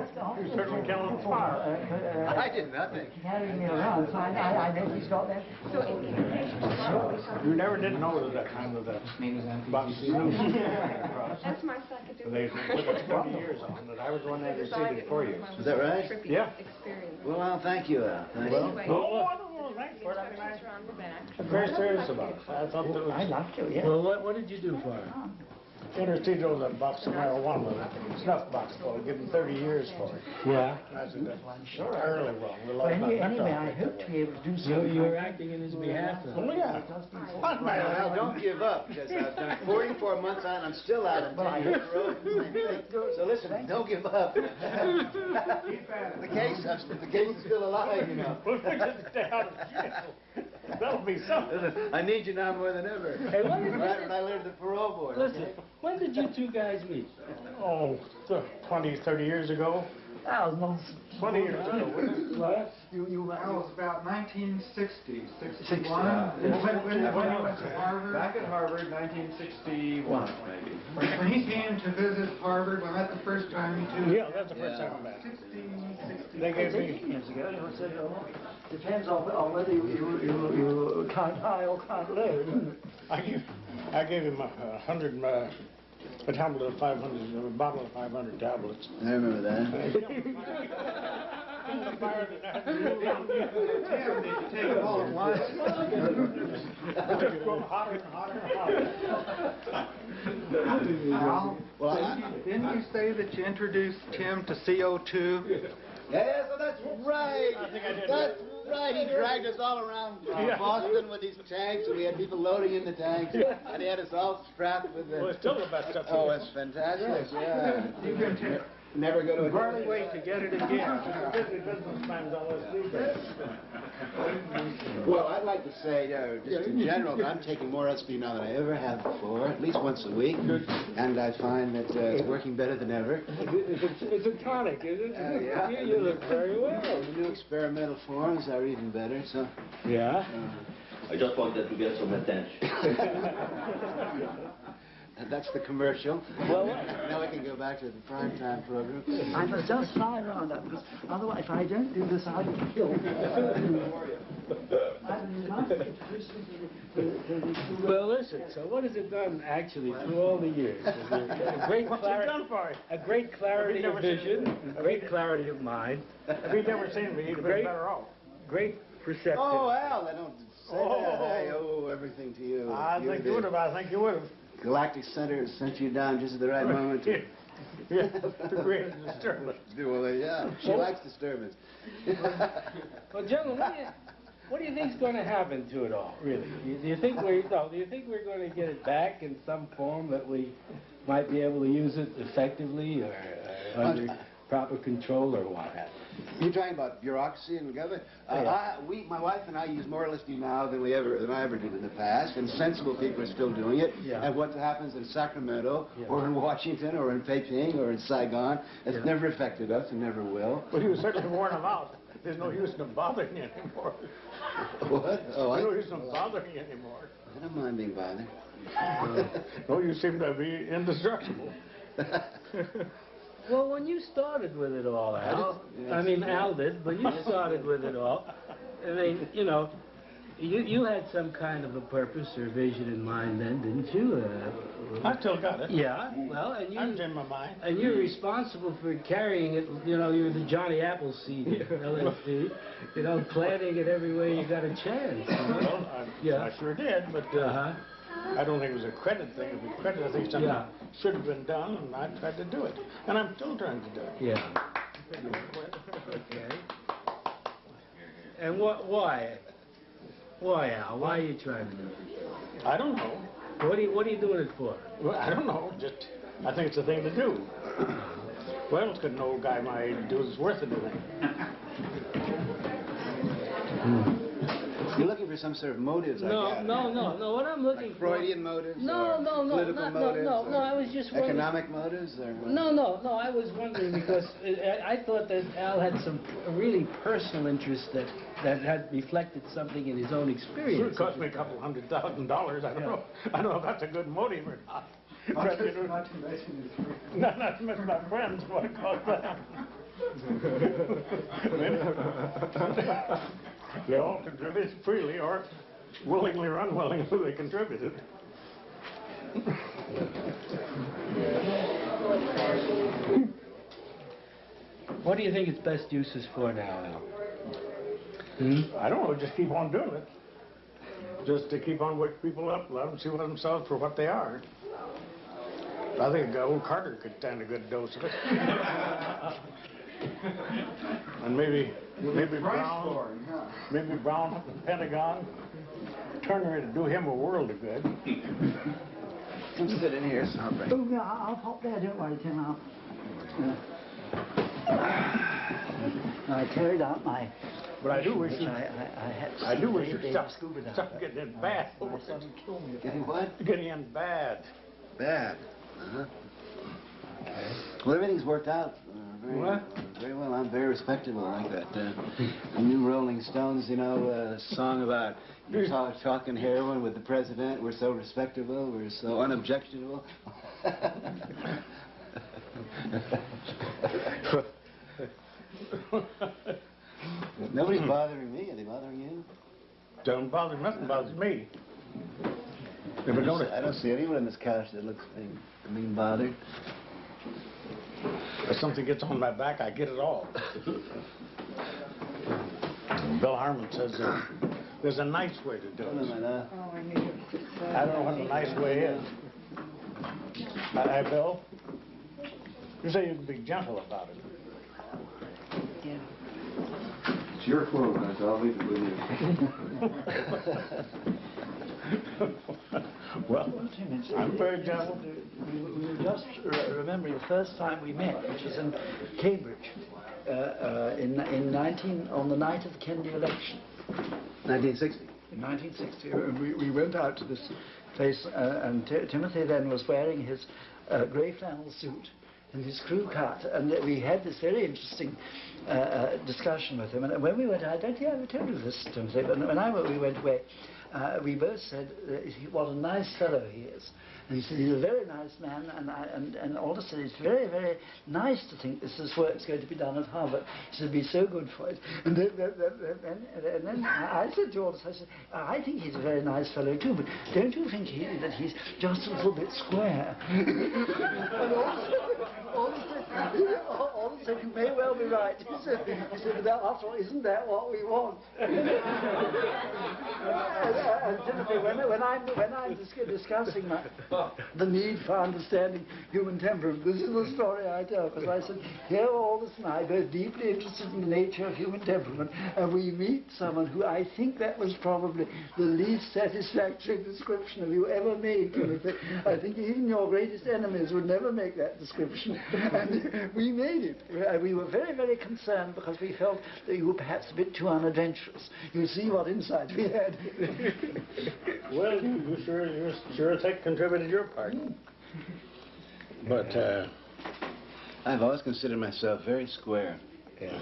You certainly killed him fire. I did nothing. Carrying me around, so I know he's got that. You never did know that kind of that box snooze. That's my psychedelic. They put us 30 years on that. I was the one that received it for you. Is that right? Yeah. Well, Al, thank you, Al. Thank you. Anyway, Oh, I don't know. Thanks for it. I mean, instructions are on the back. I'm very serious about it. I thought that I was love to, yeah. Well, what did you do for her? Interstitial, a box of marijuana, snuff box for it. Give him 30 years for it. Yeah. I said, that's entirely wrong. We'll But let anyway, I hope to be able to do something. You were acting in his behalf. Oh, yeah. Al, don't give up, because I've done 44 months on, I'm still out on 10 years road. So listen, don't give up. The case is still alive, you know. We'll just stay out of jail. That'll be something. I need you now more than ever. Hey, what is Right when I learned the parole board. Listen, when did you two guys meet? Oh, 20, 30 years ago. That was nonsense. 20 years ago, wasn't it? What? That was about 1960, 61. When he went to Harvard. Back at Harvard, 1961, maybe. When he came to visit Harvard, when I met the first time, he too. Yeah, that's the first time I met him. 60. They gave 18 me... years ago, it said, depends on whether you count high or count low, doesn't it? I gave him a tablet of 500, a bottle of 500 tablets. I remember that. Take it all at once. Just growing hotter and hotter and hotter. Al, didn't you say that you introduced Tim to CO2? Yeah, so that's right. I think I did. That's right. He dragged us all around Boston with these tanks, and we had people loading in the tanks, and he had us all strapped with the... Well, it's still the best stuff. Oh, it's fantastic, yeah. You can take. Never go to a... Hardly wait to get it again. Busy businessman's LSD days. Well, I'd like to say, just in general, that I'm taking more LSD now than I ever have before, at least once a week, and I find that it's working better than ever. It's a tonic, isn't it? Yeah. You look very well. The new experimental forms are even better, so... Yeah? I just wanted to get some attention. That's the commercial. Well, Now we can go back to the primetime program. I must just fly around that, because otherwise, if I don't do this, I'll be killed. well, listen, so what has it done, actually, through all the years? A great clarity of vision, a great clarity of mind. If he'd never seen me, he'd have been better off. Great perception. Oh, Al, I don't say that. I owe everything to you. I think you would have. I think you would have. Galactic Center has sent you down just at the right moment to... Yeah, to create a disturbance. Well, yeah, she likes disturbance. Well, gentlemen, what do you think's going to happen to it all, really? Do you think we're going to get it back in some form that we might be able to use it effectively or under proper control or what have you? You're talking about bureaucracy and government? My wife and I use more LSD now than I ever did in the past, and sensible people are still doing it. Yeah. And what happens in Sacramento, or in Washington, or in Beijing, or in Saigon, it's never affected us and never will. Well, you certainly worn them out. There's no use in them bothering you anymore. What? Oh, There's no use in them bothering you anymore. I don't mind being bothered. No, you seem to be indestructible. Well, when you started with it all, Al, I mean, Al did, but you started with it all. I mean, you know, you had some kind of a purpose or vision in mind then, didn't you? I still got it. Yeah, well, and I'm in my mind. And you're responsible for carrying it, you know, you're the Johnny Appleseed here, LSD, you know, planting it everywhere you got a chance. You know? Well, I sure did, but I don't think it was a credit thing. It was credit. I think something should have been done, and I tried to do it. And I'm still trying to do it. Yeah. Okay. And why? Why, Al? Why are you trying to do it? I don't know. What are you doing it for? Well, I don't know. Just, I think it's the thing to do. What else could an old guy my age do that's worth anything? You're looking for some sort of motives, No. What I'm looking like for... Freudian motives? No, political motives? No, I was just wondering... Economic motives? Or what? No, I was wondering because I thought that Al had some really personal interest that had reflected something in his own experience. Sure, it cost me a couple $100,000. I don't know. I don't know if that's a good motive or not. Not to mention his Not to mention my friends, what it cost them. They all contributed freely or willingly or unwillingly they contributed. What do you think its best use is for now, Al? I don't know, just keep on doing it. Just to keep on waking people up, let them see themselves for what they are. I think old Carter could stand a good dose of it. And maybe Brown, maybe Brown up at the Pentagon, Turner to do him a world of good. Come sit in here, Sorry. Oh, yeah, I'll pop there, don't worry, Tim. I carried out my... But I do wish which I had to I do wish your David stuff scuba dive. stuff getting in bad. My son would kill me if I- Getting what? Getting in bad. Bad. Okay. Well, everything's worked out very well. I'm very respectable like that. The new Rolling Stones, you know, song about talking heroin with the president. We're so respectable. We're so unobjectionable. Nobody's bothering me. Are they bothering you? Don't bother, nothing bothers me. If I don't see anyone on this couch that looks being bothered. If something gets on my back, I get it all. Bill Harmon says there's a nice way to do it. Oh, I knew you. I don't know what the nice way is. Hi, Bill. You say you can be gentle about it. Yeah. It's your quote, guys. I'll leave it with you. Well, I'm very gentle. We just remember the first time we met, which was in Cambridge, on the night of the Kennedy election. 1960. In 1960, we went out to this place, and Timothy then was wearing his grey flannel suit and his crew cut, and we had this very interesting discussion with him. And when we went, I don't think I ever told you this, Timothy, but when we went away, we both said what a nice fellow he is. And he said he's a very nice man, and all of a sudden it's very, very nice to think this work's going to be done at Harvard. He said it'd be so good for it. And then I said to Aldous, I said, I think he's a very nice fellow too, but don't you think that he's just a little bit square? And Aldous said, you may well be right. He said, after all, isn't that what we want? And Timothy, when I'm discussing the need for understanding human temperament, this is the story I tell. Because I said, here Aldous and I both deeply interested in the nature of human temperament, and we meet someone who I think that was probably the least satisfactory description of you ever made, Timothy. I think even your greatest enemies would never make that description. And we made it. We were very, very concerned because we felt that you were perhaps a bit too unadventurous. You see what insight we had. Well, you sure contributed your part. But I've always considered myself very square. Yeah.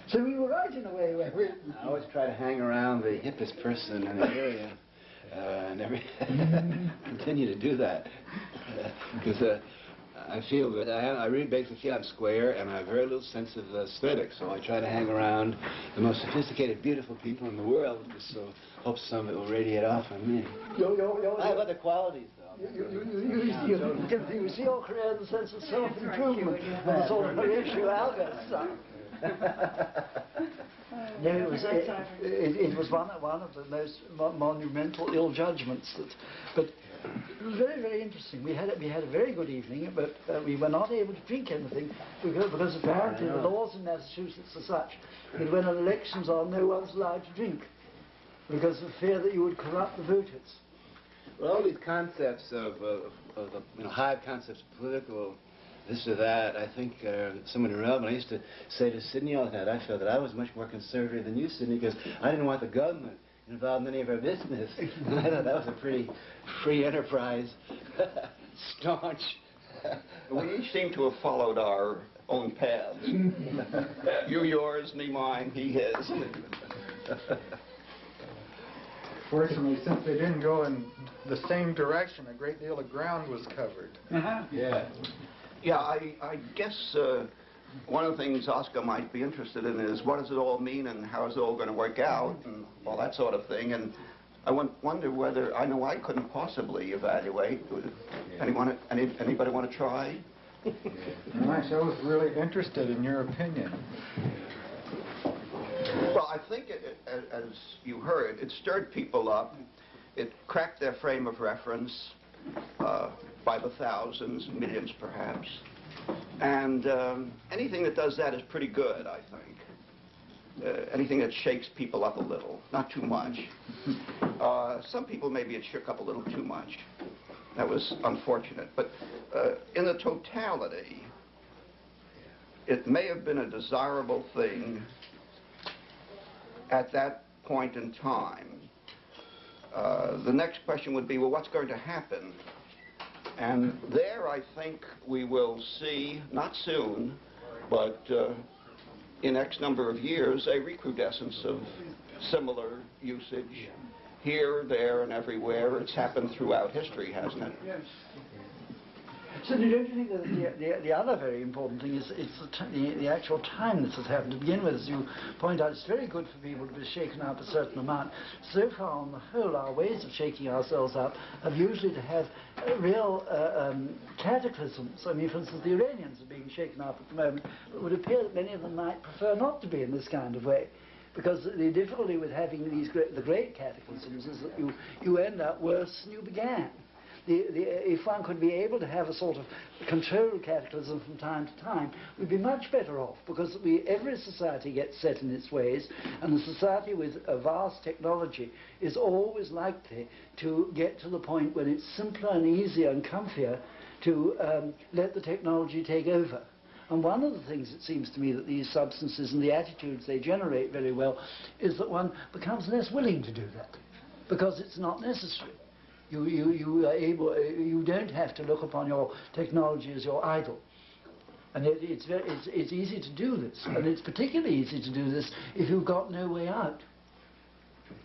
So we were right in a way, weren't we? I always try to hang around the hippest person in the area, and continue to do that. Because I feel that I really basically feel I'm square, and I have very little sense of aesthetics, so I try to hang around the most sophisticated, beautiful people in the world, just so hope some of it will radiate off on me. I have other qualities, though. You see your career in the sense of self-improvement and the sort of Horatio Alger stuff. No, it was one of the most monumental ill judgments. But it was very, very interesting. We had a very good evening, but we were not able to drink anything because apparently the laws in Massachusetts are such that when an election's on, no one's allowed to drink because of fear that you would corrupt the voters. Well, all these concepts of the hive concepts of political this or that, I think somewhat irrelevant. I used to say to Sidney all the time, I felt that I was much more conservative than you, Sidney, because I didn't want the government involved in any of our business. And I thought that was a pretty free enterprise, staunch. We each seem to have followed our own paths. You yours, me mine, he his. Fortunately, since they didn't go in the same direction, a great deal of ground was covered. Uh-huh. Yeah. Yeah, I guess one of the things Oscar might be interested in is what does it all mean and how is it all going to work out and all that sort of thing. And I wonder whether, I know I couldn't possibly evaluate. Anybody want to try? Nice. I was really interested in your opinion. Well, I think, as you heard, it stirred people up. It cracked their frame of reference by the thousands, millions perhaps. And anything that does that is pretty good, I think. Anything that shakes people up a little, not too much. Some people maybe it shook up a little too much. That was unfortunate. But in the totality, it may have been a desirable thing at that point in time. The next question would be, well, what's going to happen? And there, I think we will see, not soon, but in X number of years, a recrudescence of similar usage here, there, and everywhere. It's happened throughout history, hasn't it? Yes. So don't you think that the other very important thing is the actual time this has happened? To begin with, as you point out, it's very good for people to be shaken up a certain amount. So far, on the whole, our ways of shaking ourselves up have usually to have real cataclysms. I mean, for instance, the Iranians are being shaken up at the moment. It would appear that many of them might prefer not to be in this kind of way. Because the difficulty with having the great cataclysms is that you end up worse than you began. If one could be able to have a sort of controlled cataclysm from time to time, we'd be much better off, because every society gets set in its ways, and the society with a vast technology is always likely to get to the point when it's simpler and easier and comfier to let the technology take over. And one of the things, it seems to me, that these substances and the attitudes they generate very well is that one becomes less willing to do that, because it's not necessary. You are able, you don't have to look upon your technology as your idol. And it's easy to do this, and it's particularly easy to do this if you've got no way out.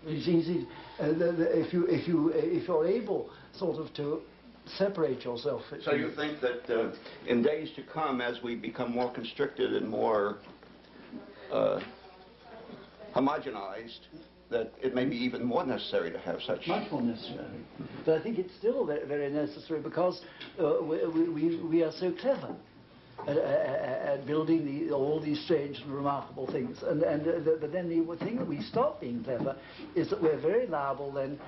It's easy if you're able sort of to separate yourself. So you think that in days to come, as we become more constricted and more homogenized, that it may be even more necessary to have such... Much more necessary. But I think it's still very, very necessary, because we are so clever at building all these strange and remarkable things. But then the thing that we stop being clever is that we're very liable then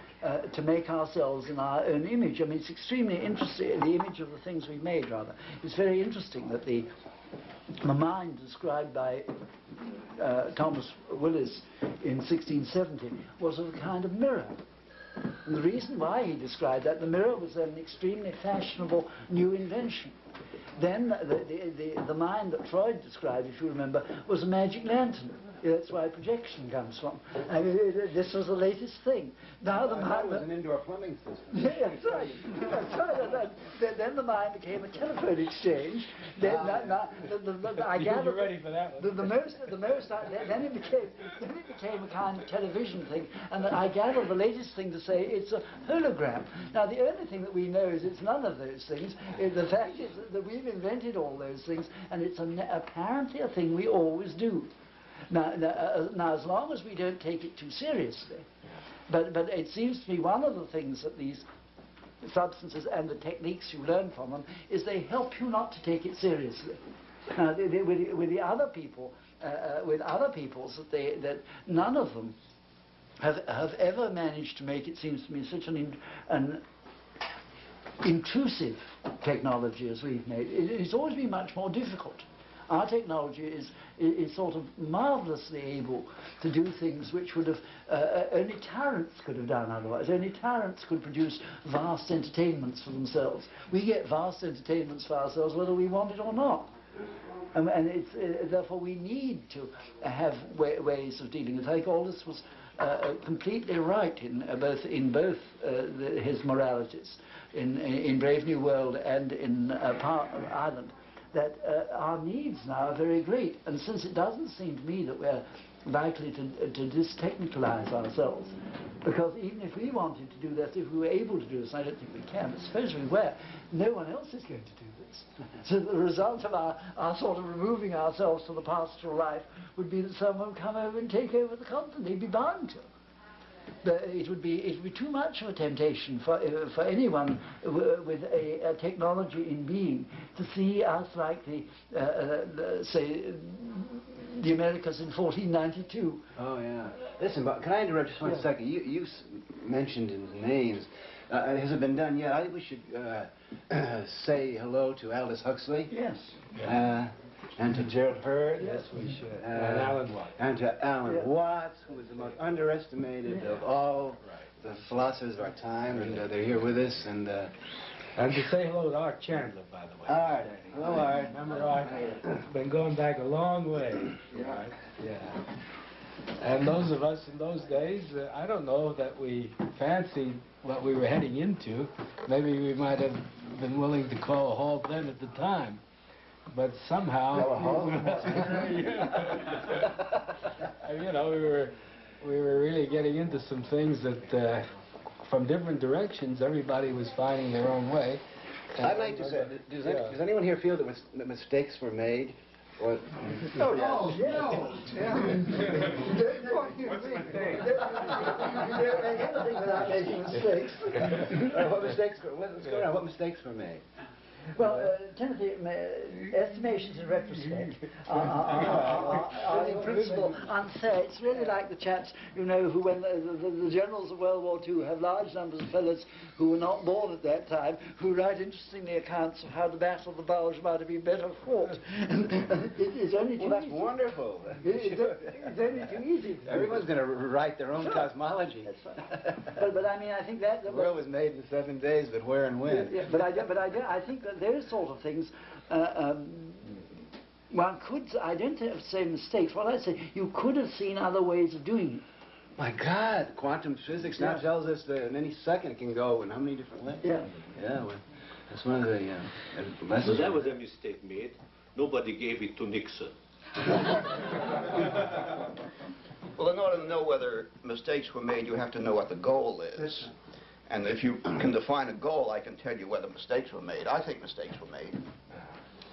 to make ourselves in our own image. I mean, it's extremely interesting, the image of the things we've made, rather. It's very interesting that the mind described by Thomas Willis in 1670 was of a kind of mirror. And the reason why he described that, the mirror was an extremely fashionable new invention. Then the mind that Freud described, if you remember, was a magic lantern. That's where projection comes from. I mean, this was the latest thing. Now the mind was an indoor plumbing system. Yeah, that's right. That's right. Then the mind became a telephone exchange. Then I gather You're ready for that one. Then it became a kind of television thing. And I gather the latest thing to say, it's a hologram. Now the only thing that we know is it's none of those things. The fact is that we've invented all those things, and it's apparently a thing we always do. Now, as long as we don't take it too seriously, but it seems to me one of the things that these substances and the techniques you learn from them is they help you not to take it seriously. Now, with the other people, with other peoples, that none of them have ever managed to make, it seems to me, such an intrusive technology as we've made. It's always been much more difficult. Our technology is sort of marvelously able to do things which would have only tyrants could have done otherwise. Only tyrants could produce vast entertainments for themselves. We get vast entertainments for ourselves whether we want it or not. And therefore we need to have ways of dealing with it. I think Aldous was completely right in both his moralities, in Brave New World and in Ireland, that our needs now are very great. And since it doesn't seem to me that we're likely to dystechnicalize ourselves, Because even if we wanted to do this, if we were able to do this, I don't think we can, especially where no one else is going to do this. So the result of our sort of removing ourselves from the pastoral life would be that someone would come over and take over the continent. They'd be bound to. It would be too much of a temptation for anyone with a technology in being to see us like say the Americas in 1492. Oh yeah. Listen, but can I interrupt just one second? You mentioned his names. Has it been done yet? I think we should say hello to Aldous Huxley. Yes. And to Gerald Hurd. Yes, we should. And Alan Watts. And to Alan Watts, who is the most underestimated of all the philosophers of our time, and they're here with us. And to say hello to Art Chandler, by the way. Art. Hello, Art. Remember Art? Been going back a long way. Right? Yeah. And those of us in those days, I don't know that we fancied what we were heading into. Maybe we might have been willing to call a halt then at the time. But somehow, you know, we were really getting into some things that, from different directions, everybody was finding their own way. I'd like to say, does anyone here feel that mistakes were made? Or, oh, yes. Oh, no. Everything without making mistakes. Let's go around. What mistakes were made? Well, Timothy, estimations in retrospect are in principle unfair. It's really like the chaps, you know, who when the generals of World War II have large numbers of fellows who were not born at that time, who write interestingly accounts of how the Battle of the Bulge might have been better fought. And it's only too that's wonderful. It's only too easy. Everyone's going to write their own cosmology. That's right. But I mean, I think that... The world was made in 7 days, but where and when? Yeah, but I think that those sort of things, one could, I don't say mistakes, what I say, you could have seen other ways of doing it. My God, quantum physics now tells us that in any second it can go in how many different ways? Yeah. Yeah, well, that's one of the lessons. So that was a mistake made. Nobody gave it to Nixon. Well, in order to know whether mistakes were made, you have to know what the goal is. And if you can define a goal, I can tell you whether mistakes were made. I think mistakes were made,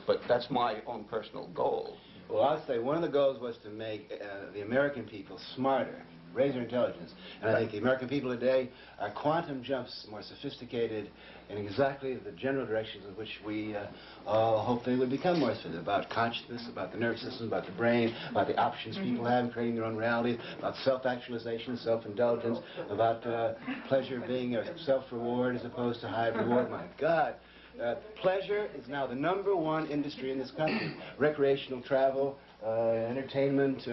but that's my own personal goal. Well, I'll say one of the goals was to make the American people smarter, raise their intelligence. And I think the American people today are quantum jumps more sophisticated in exactly the general directions in which we all hope they would become more sophisticated, about consciousness, about the nervous system, about the brain, about the options people have in creating their own reality, about self-actualization, self-indulgence, about pleasure being a self-reward as opposed to high reward. My God. Pleasure is now the #1 industry in this country. Recreational travel, entertainment,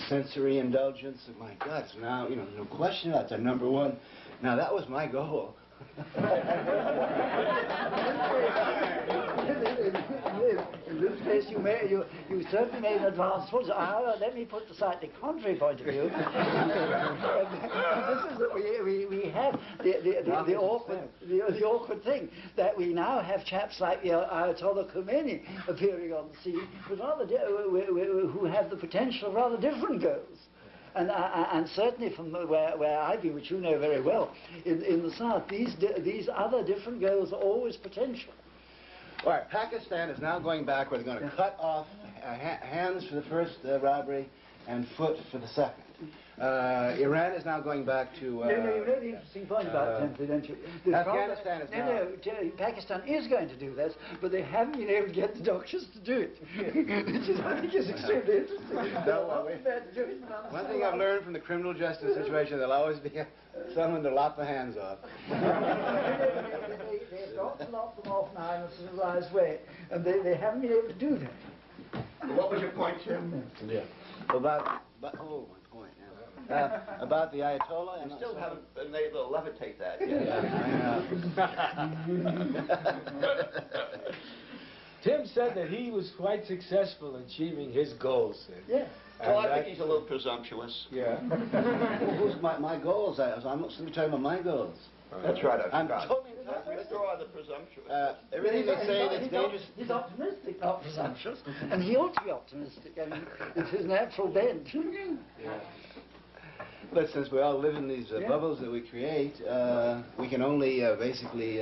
sensory indulgence. My God, so now, you know, no question about that, #1. Now, that was my goal. In this case, you certainly made an advance. However, let me put the slightly contrary point of view. This is that we have the awkward thing that we now have chaps like Ayatollah Khomeini appearing on the scene, with who have the potential of rather different goals. And certainly from where I've been, which you know very well, in the South, these other different goals are always potential. All right, Pakistan is now going back where they're going to cut off hands for the first robbery and foot for the second. Iran is now going back to... you know the interesting point about Timothy, don't you? Afghanistan is now... Pakistan is going to do this, but they haven't been able to get the doctors to do it. Which is, I think, is extremely interesting. One thing I've learned from the criminal justice situation, there'll always be someone to lop the hands off. They've got to lop them off now in a civilized way, and they haven't been able to do that. What was your point, Jim? Yeah. About the Ayatollah. You still haven't been able to levitate that yet. Tim said that he was quite successful in achieving his goals. Yeah. Well, I think he's a little presumptuous. Yeah. Who's my goals? I'm not talking about my goals. That's right, I I'm forgot. totally Withdraw the presumptuous. Everything they say that's dangerous. He's optimistic, not presumptuous, and he ought to be optimistic. I mean, it's his natural bent. But since we all live in these bubbles that we create, we can only basically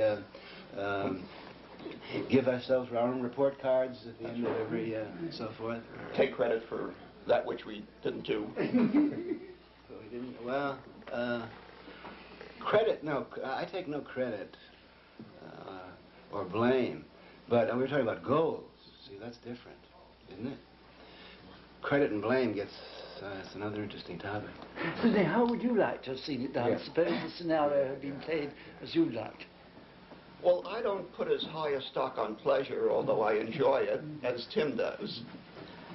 give ourselves our own report cards at the end of every so forth. Take credit for that which we didn't do. We didn't. Well, credit. No, I take no credit or blame. But we're talking about goals. See, that's different, isn't it? Credit and blame gets. It's another interesting topic. Sidney, how would you like to have seen it done? Yeah. Suppose the scenario had been played as you'd liked. Well, I don't put as high a stock on pleasure, although I enjoy it, as Tim does.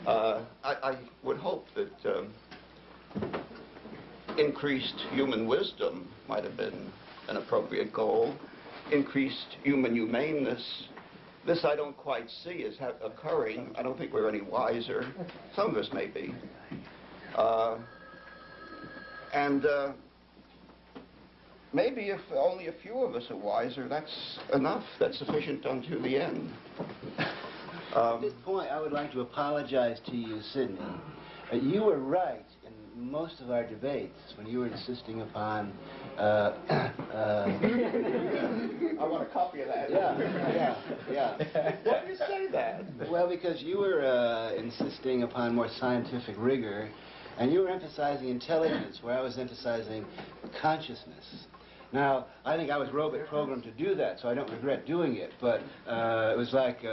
I would hope that increased human wisdom might have been an appropriate goal. Increased human humaneness. This I don't quite see as occurring. I don't think we're any wiser. Some of us may be. Maybe if only a few of us are wiser, that's enough. That's sufficient unto the end. At this point, I would like to apologize to you, Sidney. You were right in most of our debates when you were insisting upon... I want a copy of that. Yeah. Why do you say that? Well, because you were insisting upon more scientific rigor, and you were emphasizing intelligence, where I was emphasizing consciousness. Now, I think I was programmed to do that, so I don't regret doing it, but it was like...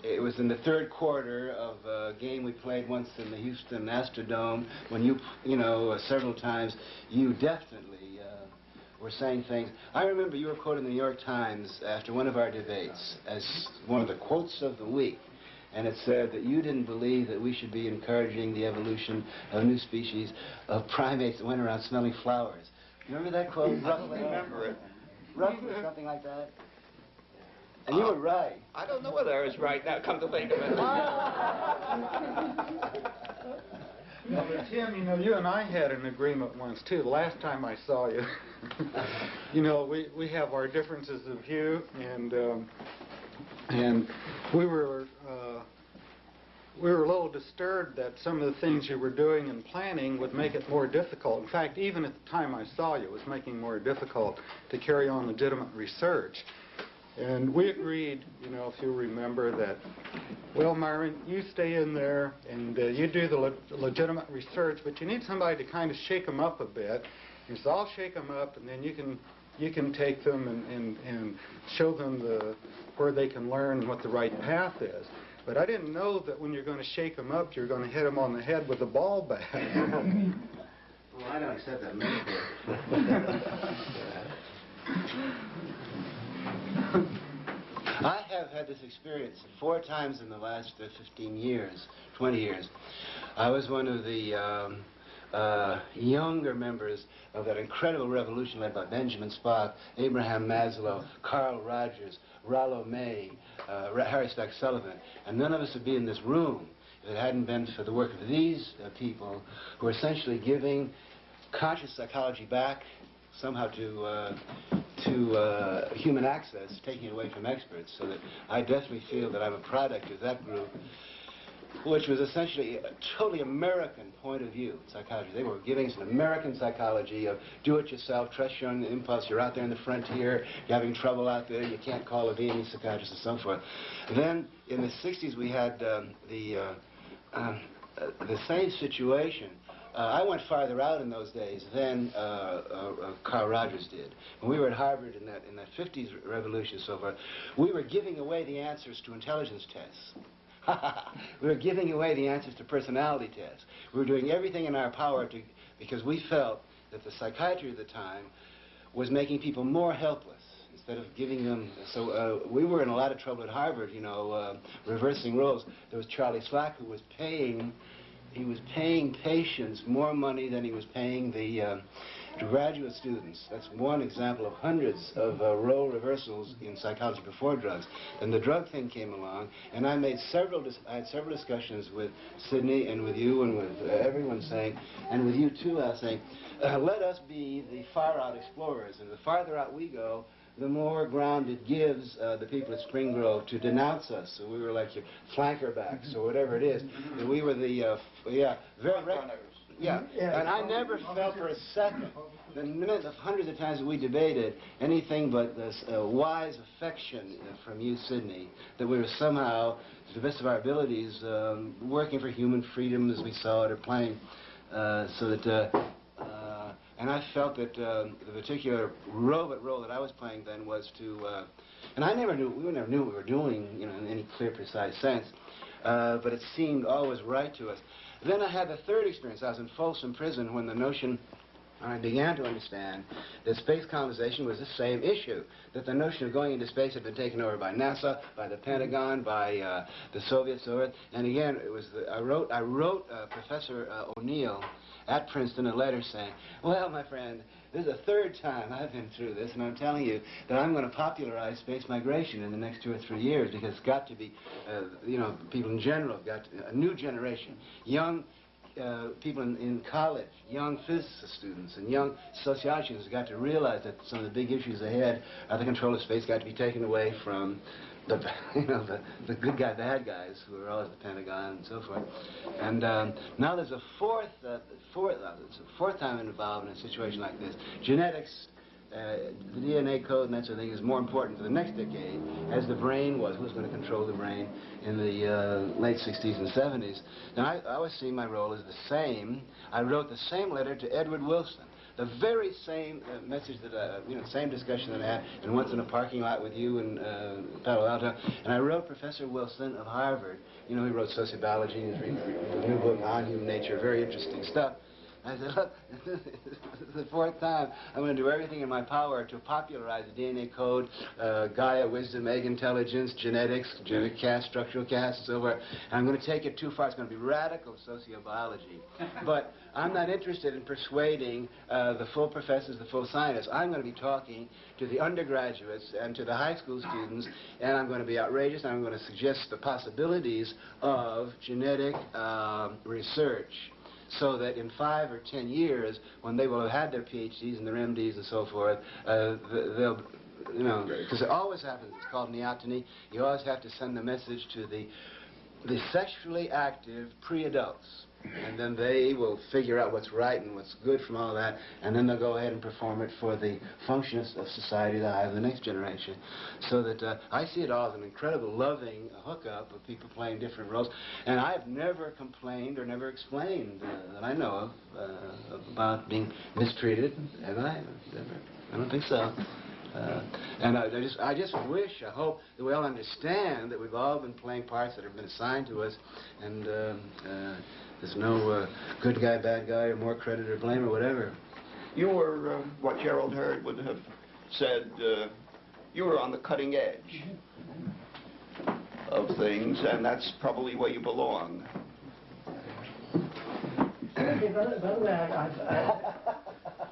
it was in the third quarter of a game we played once in the Houston Astrodome when you know, several times, you definitely were saying things. I remember you were quoted in the New York Times after one of our debates as one of the quotes of the week. And it said that you didn't believe that we should be encouraging the evolution of a new species of primates that went around smelling flowers. You remember that quote? I don't remember it. Roughly, something like that. And you were right. I don't know whether I was right now, come to think of it. No, but Tim, you know, you and I had an agreement once, too. The last time I saw you, you know, we have our differences of view, and we were a little disturbed that some of the things you were doing and planning would make it more difficult. In fact, even at the time I saw you, it was making it more difficult to carry on legitimate research. And we agreed, you know, if you remember, that, well, Myron, you stay in there and you do the legitimate research, but you need somebody to kind of shake them up a bit. And so I'll shake them up, and then you can take them and show them where they can learn what the right path is. But I didn't know that when you're going to shake them up, you're going to hit them on the head with a ball bat. Well, I don't accept that metaphor. I have had this experience 4 times in the last 15 years, 20 years. I was one of the younger members of that incredible revolution led by Benjamin Spock, Abraham Maslow, Carl Rogers, Rollo May, Harry Stack Sullivan. And none of us would be in this room if it hadn't been for the work of these people who are essentially giving conscious psychology back somehow to human access, taking it away from experts, so that I definitely feel that I'm a product of that group, which was essentially a totally American point of view in psychology. They were giving us an American psychology of do-it-yourself, trust your own impulse, you're out there in the frontier, you're having trouble out there, you can't call a Viennese psychiatrist and so forth. Then, in the 60s, we had the same situation. I went farther out in those days than Carl Rogers did. When we were at Harvard in that 50s revolution and so forth, we were giving away the answers to intelligence tests. We were giving away the answers to personality tests. We were doing everything in our power because we felt that the psychiatry at the time was making people more helpless instead of giving them. So we were in a lot of trouble at Harvard, you know, reversing roles. There was Charlie Slack, who was paying. He was paying patients more money than he was paying the graduate students. That's one example of hundreds of role reversals in psychology before drugs. Then the drug thing came along, and I had several discussions with Sidney and with you and with everyone saying, and with you too, Al, saying, let us be the far-out explorers, and the farther out we go, the more ground it gives the people at Spring Grove to denounce us. So we were like your flanker backs or whatever it is. And we were the, very Yeah, and I never felt for a second, the hundreds of times that we debated, anything but this wise affection from you, Sidney, that we were somehow, to the best of our abilities, working for human freedom as we saw it, or playing, and I felt that the particular robot role that I was playing then was to, and we never knew what we were doing, you know, in any clear, precise sense, but it seemed always right to us. Then I had the third experience. I was in Folsom Prison when the notion, I began to understand that space colonization was the same issue, that the notion of going into space had been taken over by NASA, by the Pentagon, by the Soviets, and again, it was I wrote Professor O'Neill at Princeton a letter saying, well, my friend, this is the third time I've been through this, and I'm telling you that I'm going to popularize space migration in the next 2 or 3 years, because it's got to be, you know, people in general have got a new generation, young people in college, young physicist students and young sociology students have got to realize that some of the big issues ahead are the control of space got to be taken away from the, you know, the good guy, bad guys who are always the Pentagon and so forth. And now there's a fourth time involved in a situation like this. Genetics, the DNA code and that sort of thing is more important for the next decade, as the brain was. Who's going to control the brain in the late 60s and 70s? Now, I always see my role as the same. I wrote the same letter to Edward Wilson. The very same message that, you know, same discussion that I had, and once in a parking lot with you in Palo Alto. And I wrote Professor Wilson of Harvard. You know, he wrote sociobiology, his new book on human nature, very interesting stuff. I said, look, this is the fourth time. I'm going to do everything in my power to popularize the DNA code, Gaia, wisdom, egg intelligence, genetics, genetic caste, structural caste, and so forth. And I'm going to take it too far. It's going to be radical sociobiology. But I'm not interested in persuading the full professors, the full scientists. I'm going to be talking to the undergraduates and to the high school students, and I'm going to be outrageous, and I'm going to suggest the possibilities of genetic research, so that in 5 or 10 years, when they will have had their PhDs and their MDs and so forth, they'll, you know, because it always happens, it's called neoteny, you always have to send the message to the sexually active pre-adults, and then they will figure out what's right and what's good from all that, and then they'll go ahead and perform it for the function of society that I have the next generation. So that I see it all as an incredible loving hookup of people playing different roles, and I've never complained or never explained that I know of about being mistreated, and I don't think so. And I just wish, I hope that we all understand that we've all been playing parts that have been assigned to us, and there's no good guy, bad guy, or more credit or blame or whatever. You were, what Gerald Hurd would have said, you were on the cutting edge of things, and that's probably where you belong. Okay, by the way,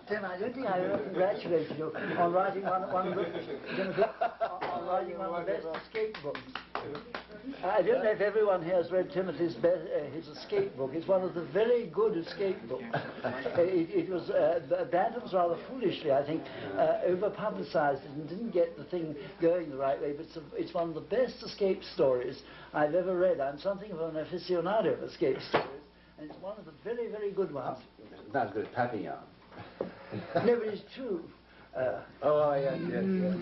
Tim, I don't think I ever congratulated you on writing one of the best escape books. I don't know if everyone here has read Timothy's his escape book. It's one of the very good escape books. It was Bantams rather foolishly, I think, over-publicized it and didn't get the thing going the right way. But it's one of the best escape stories I've ever read. I'm something of an aficionado of escape stories, and it's one of the very, very good ones. Not as good as Papillon. No, but it's true. Oh, yes, yes, yes.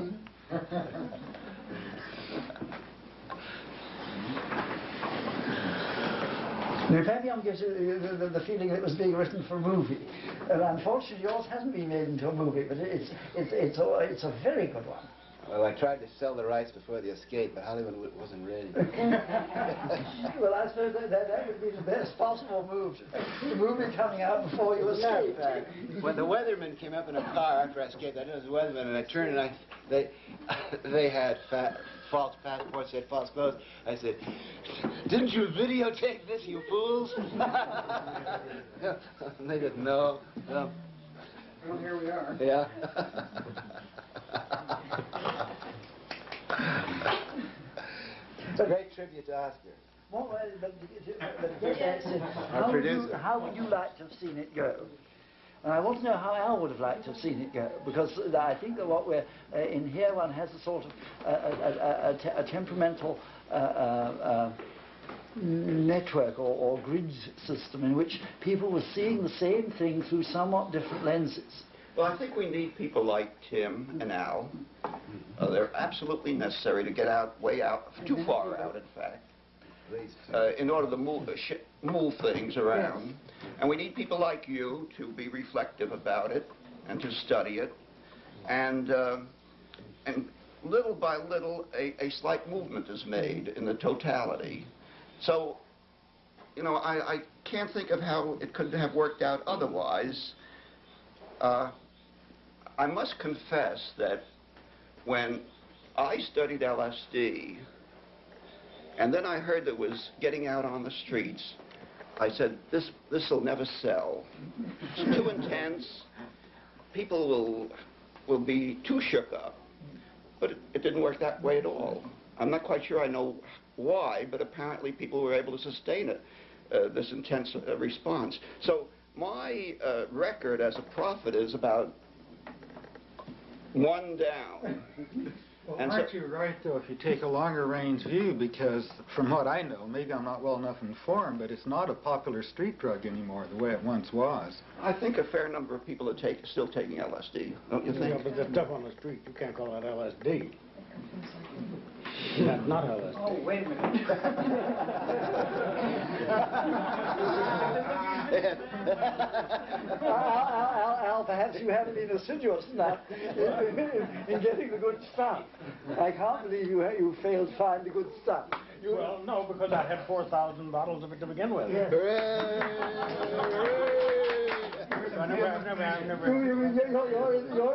Now, Papillon gives you the feeling that it was being written for a movie. Unfortunately, yours hasn't been made into a movie, but it's a very good one. Well, I tried to sell the rights before the escape, but Hollywood wasn't ready. Well, I suppose that would be the best possible move. The movie coming out before you escape. When the weathermen came up in a car after I escaped, I knew it was the weathermen, and I turned and they had false passports, they had false clothes. I said, "Didn't you videotape this, you fools?" And they said, "No, no." Well, here we are. Yeah. It's a great tribute to Oscar. Well, how would you like to have seen it go? And I want to know how Al would have liked to have seen it go, because I think that what we're in here, one has a sort of a temperamental network or grid system in which people were seeing the same thing through somewhat different lenses. Well, I think we need people like Tim and Al. They're absolutely necessary to get out, way out, too far out, in fact, in order to move things around. And we need people like you to be reflective about it and to study it. And little by little, a slight movement is made in the totality. So, you know, I can't think of how it could have worked out otherwise. I must confess that when I studied LSD, and then I heard that it was getting out on the streets, I said, this will never sell. It's too intense. People will be too shook up. But it didn't work that way at all. I'm not quite sure I know why, but apparently people were able to sustain it, this intense response. So my record as a prophet is about one down. Well, And aren't you right, though, if you take a longer range view, because from what I know, maybe I'm not well enough informed, but it's not a popular street drug anymore the way it once was. I think a fair number of people are still taking LSD, don't you think? Yeah, but the stuff on the street, you can't call that LSD. That's not LSD. Oh, wait a minute. Al, perhaps you haven't been assiduous enough in getting the good stuff. I can't believe you failed to find the good stuff. Well, no, because I had 4,000 bottles of it to begin with. Yes. You're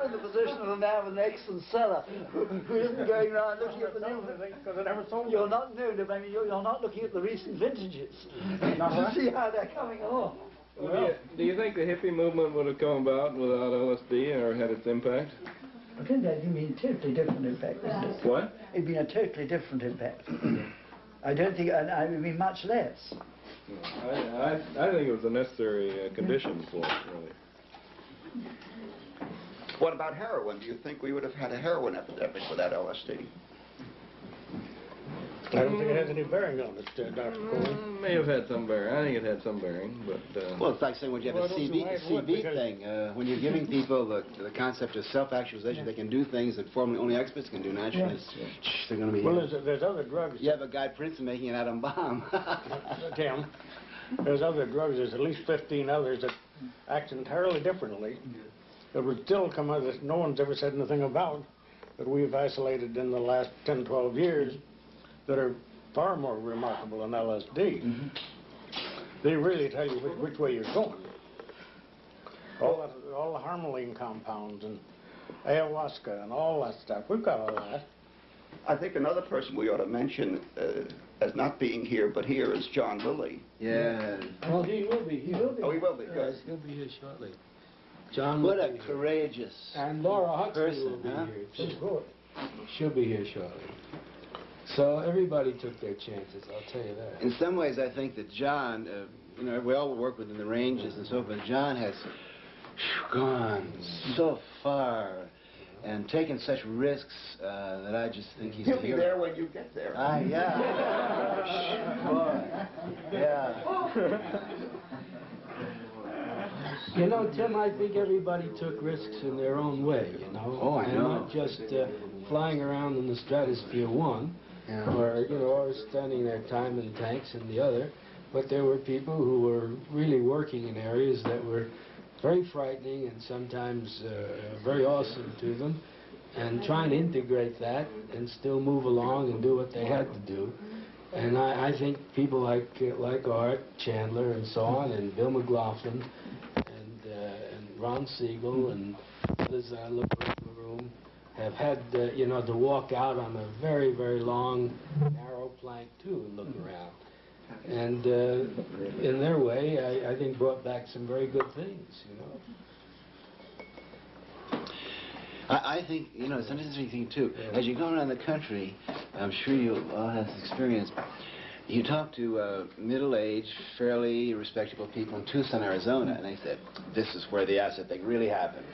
in the position of a man with an excellent cellar who isn't going around looking at the new. Because I never sold You're not no, I mean, you're not looking at the recent vintages to see how they're coming along. Well, do you think the hippie movement would have come about without LSD or had its impact? I think that'd been a totally different impact, isn't it? What? It'd been a totally different impact. I don't think, I mean, much less. I think it was a necessary condition for it, really. What about heroin? Do you think we would have had a heroin epidemic without LSD? I don't think it has any bearing on it, Dr. Corey. May have had some bearing. I think it had some bearing, but... Well, it's like saying when you have Well, a I don't see why it would, CV because- thing, when you're giving people the concept of self-actualization, they can do things that formerly only experts can do. Naturally, they're going to be... Well, there's other drugs. You have a guy Princeton making an atom bomb. Tim, there's other drugs. There's at least 15 others that act entirely differently. That would still come out that no one's ever said anything about, that we've isolated in the last 10, 12 years, that are far more remarkable than LSD. They really tell you which way you're going. All the harmaline compounds and ayahuasca and all that stuff. We've got all that. I think another person we ought to mention as not being here, but here is John Lilly. Yeah. Well, he will be here. Oh, he will be. Good. Yes, he'll be here shortly. John What will a be here. courageous And Laura Huxley person, will be huh? here, too. She'll be here shortly. So everybody took their chances, I'll tell you that. In some ways, I think that John, you know, we all work within the ranges and so forth. John has gone so far and taken such risks that I just think he's He'll a be hero. there when you get there. Yeah. Boy. Yeah. You know, Tim, I think everybody took risks in their own way, you know. Oh, I and know. not just flying around in the stratosphere one, or, you know, or spending their time in tanks in the other. But there were people who were really working in areas that were very frightening and sometimes very awesome to them, and trying to integrate that and still move along and do what they had to do. And I think people like Art Chandler and so on, and Bill McLaughlin, and Ron Siegel, and others I look around the room, have had, you know, to walk out on a very, very long, narrow plank, too, and look around. And in their way, I think brought back some very good things, you know. I think, you know, it's an interesting thing, too. As you go around the country, I'm sure you all have this experience, You talk to middle-aged, fairly respectable people in Tucson, Arizona, and they said, this is where the acid thing really happened.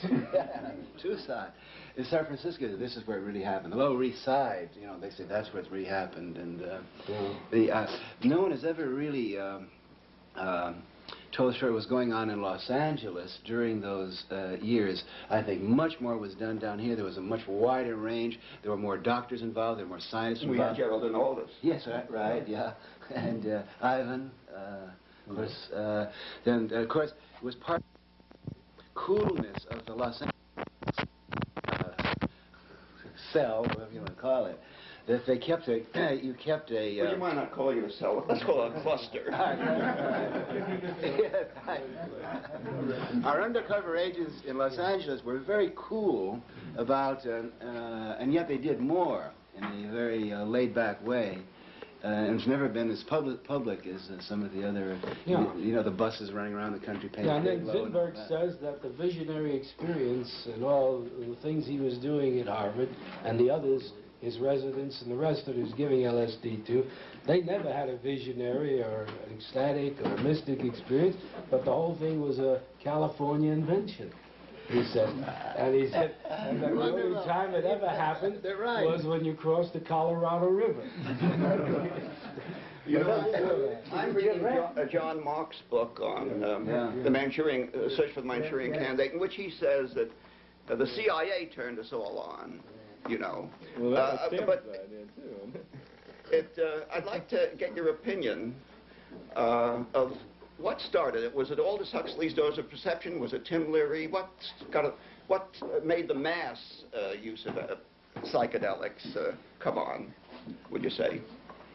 Tucson. In San Francisco, this is where it really happened. The Lower East Side, you know, they say that's where it really happened. And no one has ever really told us what was going on in Los Angeles during those years. I think much more was done down here. There was a much wider range. There were more doctors involved. There were more scientists involved. We had Gerald and Aldous. Yes, right, yeah. And Ivan, of course. Then, of course, it was part of the coolness of the Los Angeles cell, whatever you want to call it, that they kept a, you kept a... Well, you might not call it a cell. Let's call it a cluster. Our undercover agents in Los Angeles were very cool about, and yet they did more in a very laid-back way. And it's never been as public as some of the other, you know, the buses running around the country paying. Yeah, and then Zinberg says that the visionary experience and all the things he was doing at Harvard and the others, his residents and the rest that he was giving LSD to, they never had a visionary or an ecstatic or a mystic experience, but the whole thing was a California invention. He said, and he said, and the only time it ever happened was when you crossed the Colorado River. You know, I'm reading John Mark's book on the Manchurian search for the Manchurian Candidate, in which he says that the CIA turned us all on. You know, well, that was Tim's idea too. I'd like to get your opinion of what started it. Was it Aldous Huxley's Doors of Perception? Was it Tim Leary? What made the mass use of psychedelics come on, would you say?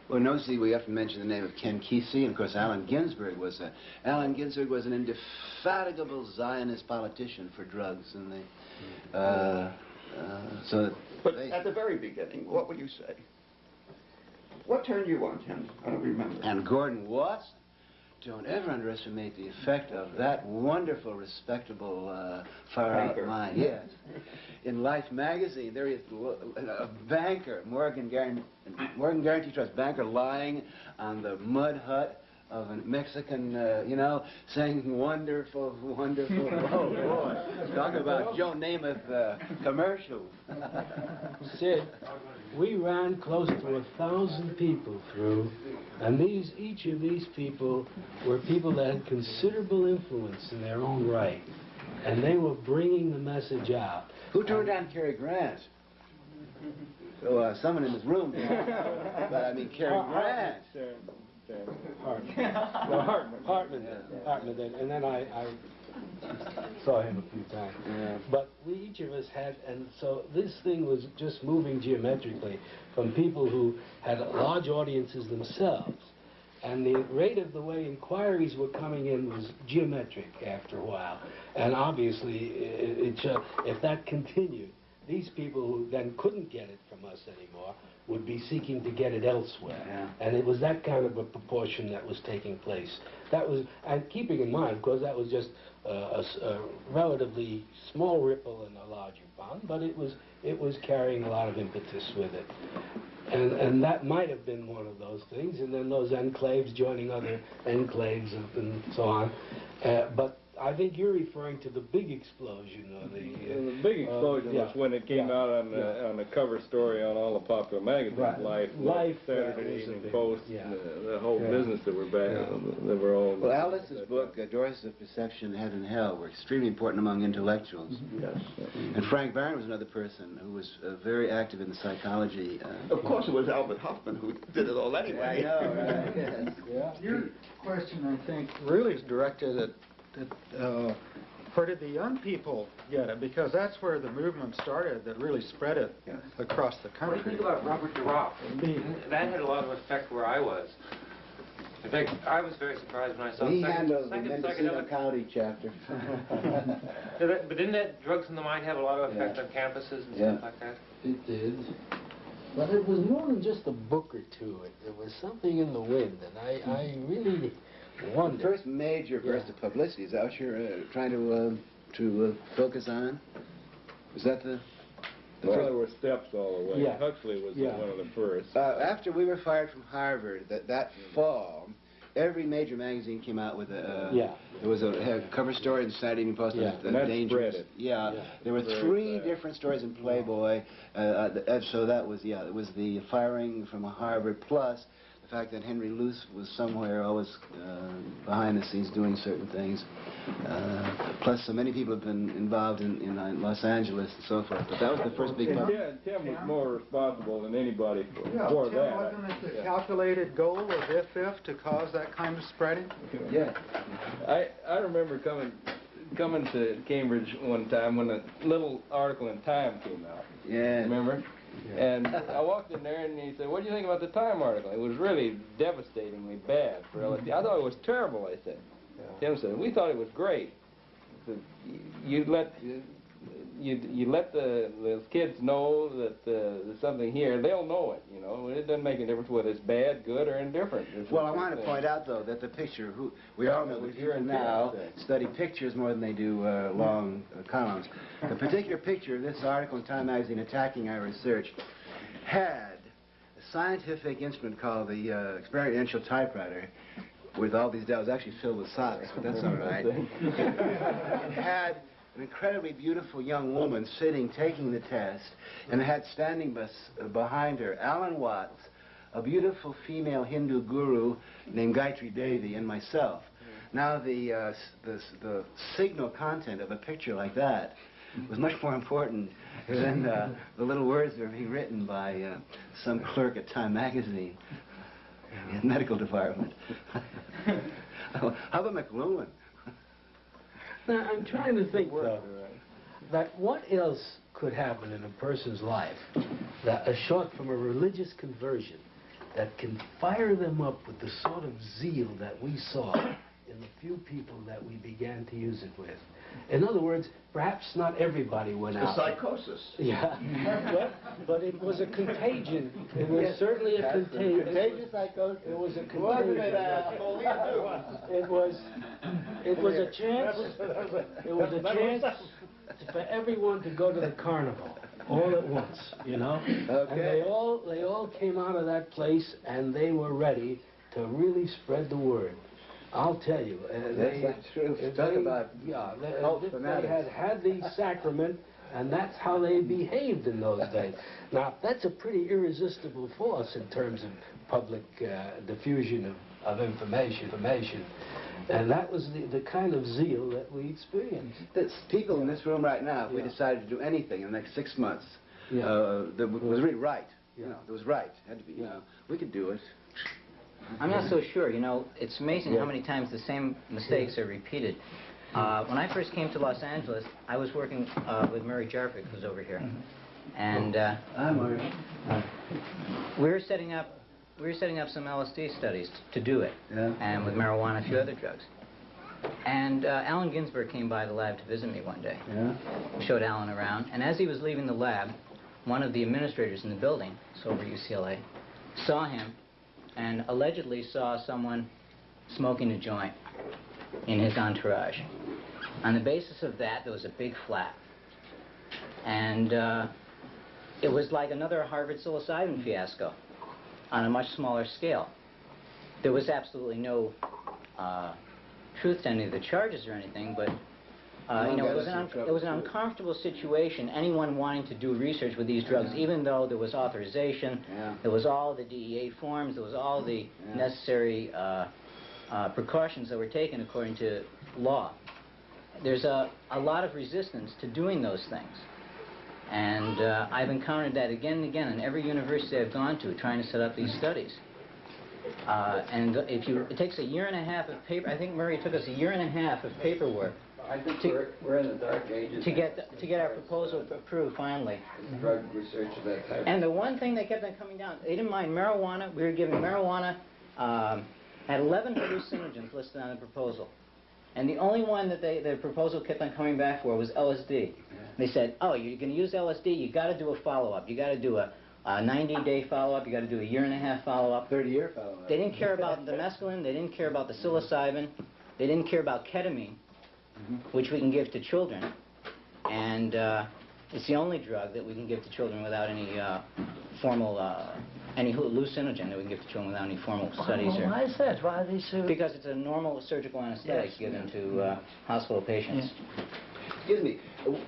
Well, notice we have to mention the name of Ken Kesey, and of course Allen Ginsberg was an indefatigable Zionist politician for drugs, and But at the very beginning, what would you say? What turned you on, Tim? I don't remember. And Gordon Watson. Don't ever underestimate the effect of that wonderful, respectable, far-out mind. Yes. In Life magazine, there is a banker, Morgan Guarantee Trust banker, lying on the mud hut of a Mexican, you know, saying wonderful, wonderful. Oh, boy. Talk about Joe Namath commercials. Sid, we ran close to 1,000 people through, and each of these people were people that had considerable influence in their own right, and they were bringing the message out. Who turned on Cary Grant? So someone in this room did. But I mean, Cary Grant. Hartman did, and then I saw him a few times. Yeah. But each of us had, and so this thing was just moving geometrically from people who had large audiences themselves. And the rate of the way inquiries were coming in was geometric after a while. And obviously, if that continued, these people who then couldn't get it from us anymore would be seeking to get it elsewhere. Yeah. And it was that kind of a proportion that was taking place. That was, and keeping in mind, of course, that was just a relatively small ripple in a larger pond, but it was carrying a lot of impetus with it. And that might have been one of those things, and then those enclaves joining other enclaves and so on. But I think you're referring to the big explosion. The big explosion was when it came out on the cover story on all the popular magazines, Life, Saturday Evening Post, the whole business that were back. They were all. Well, Aldous' book, Doors of Perception, Heaven and Hell, were extremely important among intellectuals. Yes. And Frank Barron was another person who was very active in the psychology. Of course, it was Albert Hoffman who did it all anyway. I know, right? Yes. Yeah. Your question, I think, really is directed at where did the young people get it? Because that's where the movement started that really spread it across the country. What do you think about Robert DeRock? That had a lot of effect where I was. In fact, I was very surprised when I saw he second handled the Mendocino County chapter. But didn't that Drugs in the Mind have a lot of effect on campuses and stuff like that? It did. But it was more than just a book or two. There was something in the wind, and I really wonder. The first major burst of publicity, is that what you're trying to focus on? Is that the... Well, there were steps all the way. Yeah. Huxley was one of the first. After we were fired from Harvard, that fall, every major magazine came out with a there was a cover story in the Saturday Evening Post. And that spread it. There were three different stories in Playboy. So that was it was the firing from Harvard plus the fact that Henry Luce was somewhere always behind the scenes doing certain things. Plus, so many people have been involved in Los Angeles and so forth. But that was the first big part. Tim was more responsible than anybody for Tim, that. wasn't it the calculated goal of if to cause that kind of spreading? Yeah. I remember coming to Cambridge one time when a little article in Time came out. Yeah. Remember? Yeah. And I walked in there and he said, "What do you think about the Time article?" It was really devastatingly bad for LSD. I thought it was terrible, I said. Yeah. Tim said, "We thought it was great." You let the kids know that there's something here. They'll know it, you know. It doesn't make a difference whether it's bad, good, or indifferent. Well, I want to point out, though, that the picture, we all know that people now study pictures more than they do long columns. The particular picture, this article in Time magazine attacking our research, had a scientific instrument called the experiential typewriter with all these dials, actually filled with socks, but that's all right. It had an incredibly beautiful young woman sitting, taking the test, and it had standing behind her Alan Watts, a beautiful female Hindu guru named Gayatri Devi, and myself. Now, the signal content of a picture like that was much more important than the little words that were being written by some clerk at Time magazine in the medical department. How about McLuhan? Now, I'm trying to think, though, that what else could happen in a person's life that short from a religious conversion that can fire them up with the sort of zeal that we saw in the few people that we began to use it with. In other words, perhaps not everybody went out. Psychosis. Yeah, but it was a contagion. It was certainly a contagion. Contagious psychosis. It was a contagion. It was a chance. It was a chance for everyone to go to the carnival all at once, you know. Okay. And they all came out of that place and they were ready to really spread the word. I'll tell you. That's true. Talk about they had the sacrament, and that's how they behaved in those days. Now, that's a pretty irresistible force in terms of public diffusion of information. And that was the kind of zeal that we experienced. There's people in this room right now, if we decided to do anything in the next 6 months, that was really right. You know, it was right. It had to be, you know, we could do it. I'm not so sure. You know, it's amazing how many times the same mistakes are repeated. When I first came to Los Angeles, I was working with Murray Jarvik, who's over here, and Hi, Murray. we were setting up some LSD studies to do it, and with marijuana, a few other drugs. And Allen Ginsberg came by the lab to visit me one day. Showed Allen around, and as he was leaving the lab, one of the administrators in the building, so over UCLA, saw him and allegedly saw someone smoking a joint in his entourage. On the basis of that, there was a big flap. And it was like another Harvard psilocybin fiasco on a much smaller scale. There was absolutely no truth to any of the charges or anything, but you know, it was an uncomfortable situation, anyone wanting to do research with these drugs, even though there was authorization, there was all the DEA forms, there was all the necessary precautions that were taken according to law. There's a lot of resistance to doing those things. And I've encountered that again and again in every university I've gone to trying to set up these studies. And it takes a year and a half of paper. I think Murray took us a year and a half of paperwork. I think we're in the dark ages. To get our proposal approved finally. Drug research of that type. And the one thing that kept on coming down, they didn't mind marijuana. We were giving marijuana, had 11 hallucinogens listed on the proposal. And the only one that the proposal kept on coming back for was LSD. They said, oh, you're going to use LSD, you got to do a follow-up. You got to do a 90-day follow-up, you got to do a year-and-a-half follow-up. 30-year follow-up. They didn't care about the mescaline, they didn't care about the psilocybin, they didn't care about ketamine, which we can give to children. And It's the only drug that we can give to children without any formal, any hallucinogen that we can give to children without any formal studies. Well, why is that? Why are they so... Because it's a normal surgical anesthetic given to hospital patients. Excuse me.